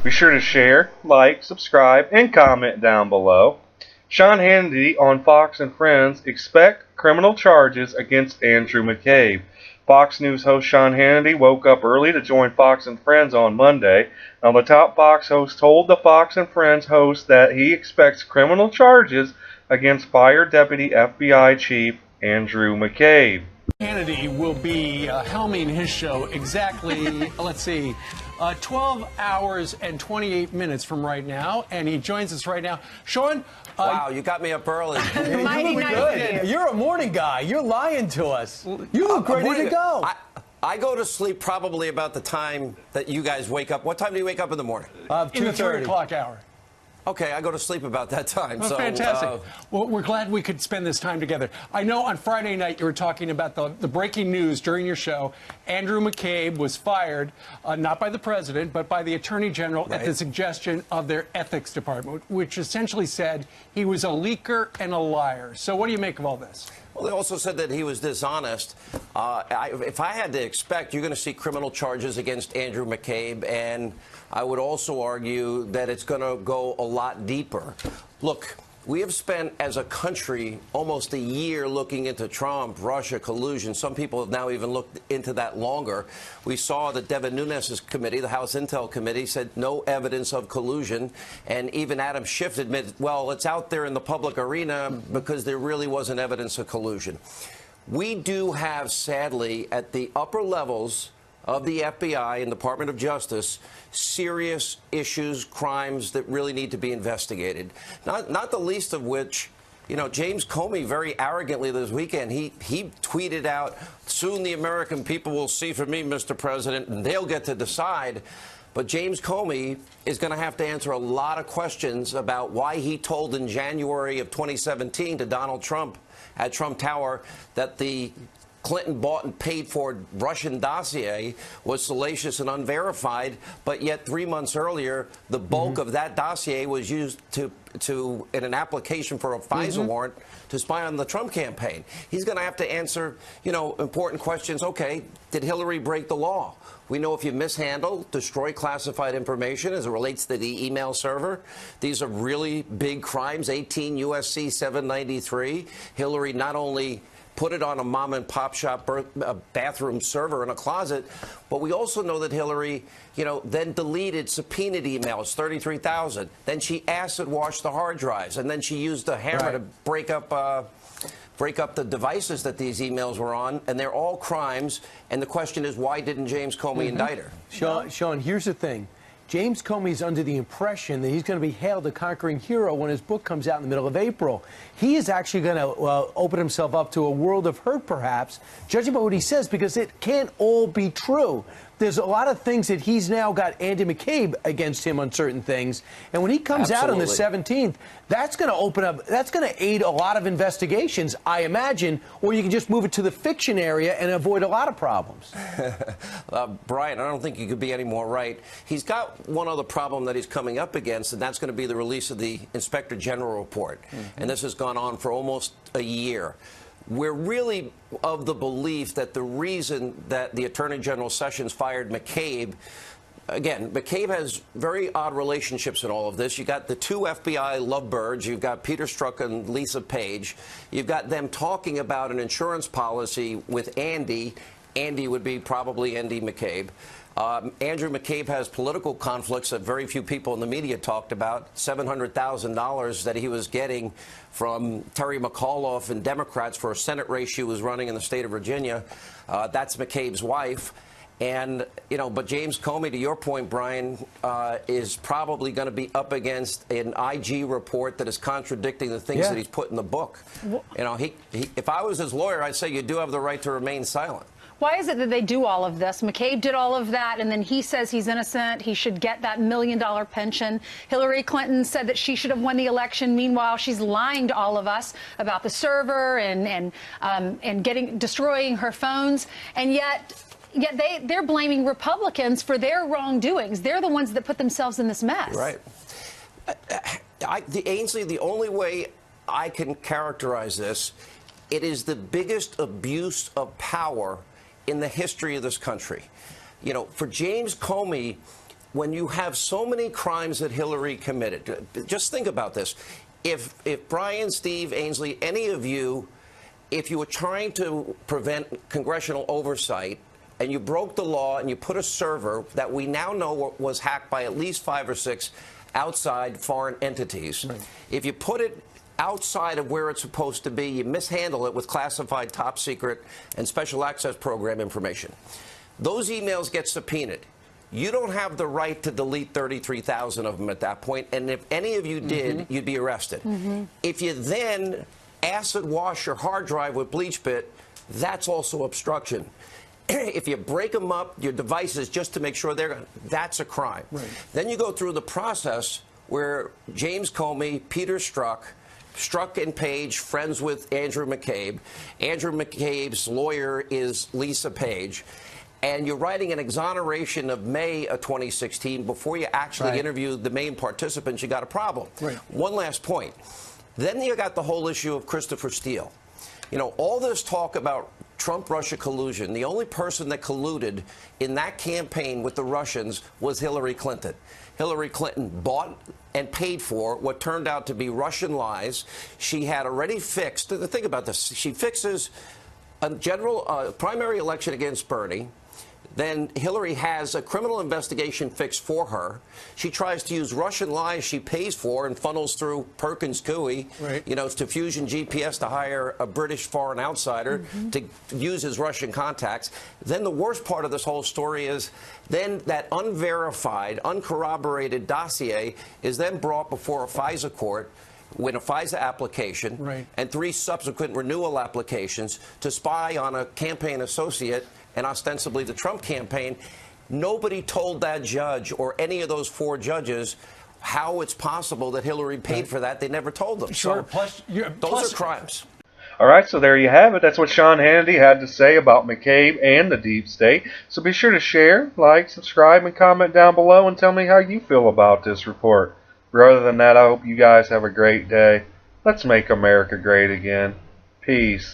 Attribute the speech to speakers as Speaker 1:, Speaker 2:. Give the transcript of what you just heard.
Speaker 1: Be sure to share, like, subscribe, and comment down below. Sean Hannity on Fox and Friends expect criminal charges against Andrew McCabe. Fox News host Sean Hannity woke up early to join Fox and Friends on Monday. Now, the top Fox host told the Fox and Friends host that he expects criminal charges against fired Deputy FBI Chief Andrew McCabe.
Speaker 2: Hannity will be helming his show exactly, let's see, 12 hours and 28 minutes from right now, and he joins us right now. Sean?
Speaker 3: Wow, you got me up early.
Speaker 2: You look good. You're a morning guy. You're lying to us. You look ready to go.
Speaker 3: I go to sleep probably about the time that you guys wake up. What time do you wake up in the morning?
Speaker 2: 2:30. In the 3 o'clock hour.
Speaker 3: Okay, I go to sleep about that time.
Speaker 2: Well, so fantastic. Well, we're glad we could spend this time together. I know on Friday night you were talking about the breaking news during your show. Andrew McCabe was fired, not by the president, but by the attorney general at the suggestion of their ethics department, which essentially said he was a leaker and a liar. So what do you make of all this?
Speaker 3: Well, they also said that he was dishonest. If I had to expect, you're going to see criminal charges against Andrew McCabe, and I would also argue that it's going to go a lot deeper. Look, we have spent, as a country, almost a year looking into Trump, Russia, collusion. Some people have now even looked into that longer. We saw that Devin Nunes' committee, the House Intel Committee, said no evidence of collusion. And even Adam Schiff admitted, well, it's out there in the public arena because there really wasn't evidence of collusion. We do have, sadly, at the upper levels of the FBI and Department of Justice, serious issues, crimes that really need to be investigated. Not the least of which, you know, James Comey very arrogantly this weekend, he tweeted out, soon the American people will see from me, Mr. President, and they'll get to decide. But James Comey is going to have to answer a lot of questions about why he told in January of 2017 to Donald Trump at Trump Tower that the Clinton bought and paid for Russian dossier was salacious and unverified, but yet 3 months earlier, the bulk of that dossier was used in an application for a FISA warrant to spy on the Trump campaign. He's going to have to answer, you know, important questions. Okay, did Hillary break the law? We know if you mishandle, destroy classified information as it relates to the email server, these are really big crimes. 18 U.S.C. 793. Hillary not only put it on a mom-and-pop shop bathroom server in a closet, but we also know that Hillary, you know, then deleted subpoenaed emails, 33,000. Then she acid washed the hard drives, and then she used a hammer to break up the devices that these emails were on, and they're all crimes. And the question is, why didn't James Comey indict her?
Speaker 4: Sean, here's the thing. James Comey's under the impression that he's going to be hailed a conquering hero when his book comes out in the middle of April. He is actually going to open himself up to a world of hurt, perhaps, judging by what he says, because it can't all be true. There's a lot of things that he's now got Andy McCabe against him on certain things. And when he comes out on the 17th, that's going to open up, that's going to aid a lot of investigations, I imagine, or you can just move it to the fiction area and avoid a lot of problems.
Speaker 3: Brian, I don't think you could be any more right. He's got one other problem that he's coming up against, and that's going to be the release of the Inspector General report. And this has gone on for almost a year. We're really of the belief that the reason that the Attorney General Sessions fired McCabe, again, McCabe has very odd relationships in all of this. You got the two FBI lovebirds. You've got Peter Strzok and Lisa Page. You've got them talking about an insurance policy with Andy. Andy would be probably Andy McCabe. Andrew McCabe has political conflicts that very few people in the media talked about. $700,000 that he was getting from Terry McAuliffe and Democrats for a Senate race she was running in the state of Virginia. That's McCabe's wife. And, you know, but James Comey, to your point, Brian, is probably going to be up against an IG report that is contradicting the things that he's put in the book. You know, if I was his lawyer, I'd say you do have the right to remain silent.
Speaker 5: Why is it that they do all of this? McCabe did all of that, and then he says he's innocent. He should get that $1 million pension. Hillary Clinton said that she should have won the election. Meanwhile, she's lying to all of us about the server and destroying her phones. And yet they're blaming Republicans for their wrongdoings. They're the ones that put themselves in this mess.
Speaker 3: Right. Ainsley, the only way I can characterize this, it is the biggest abuse of power in the history of this country. You know, for James Comey, when you have so many crimes that Hillary committed, just think about this. If Brian, Steve, Ainsley, any of you, if you were trying to prevent congressional oversight and you broke the law and you put a server that we now know was hacked by at least 5 or 6 outside foreign entities, right. If you put it outside of where it's supposed to be, you mishandle it with classified top secret and special access program information. Those emails get subpoenaed. You don't have the right to delete 33,000 of them at that point, and if any of you did, you'd be arrested. If you then acid wash your hard drive with BleachBit, that's also obstruction. If you break them up, your devices, just to make sure that's a crime. Right. Then you go through the process where James Comey, Peter Strzok and Page, friends with Andrew McCabe. Andrew McCabe's lawyer is Lisa Page. And you're writing an exoneration of May of 2016 before you actually interview the main participants, you got a problem. Right. One last point. Then you got the whole issue of Christopher Steele. You know, all this talk about Trump-Russia collusion, the only person that colluded in that campaign with the Russians was Hillary Clinton. Hillary Clinton bought and paid for what turned out to be Russian lies. She had already fixed, think about this, she fixes a primary election against Bernie. Then Hillary has a criminal investigation fixed for her. She tries to use Russian lies she pays for and funnels through Perkins Coie, you know, to Fusion GPS to hire a British foreign outsider to use his Russian contacts. Then the worst part of this whole story is then that unverified, uncorroborated dossier is then brought before a FISA court with a FISA application and 3 subsequent renewal applications to spy on a campaign associate and ostensibly the Trump campaign. Nobody told that judge or any of those 4 judges how it's possible that Hillary paid for that. They never told them.
Speaker 2: Sure.
Speaker 3: So those are crimes.
Speaker 1: All right, so there you have it. That's what Sean Hannity had to say about McCabe and the deep state. So be sure to share, like, subscribe, and comment down below and tell me how you feel about this report. But other than that, I hope you guys have a great day. Let's make America great again. Peace.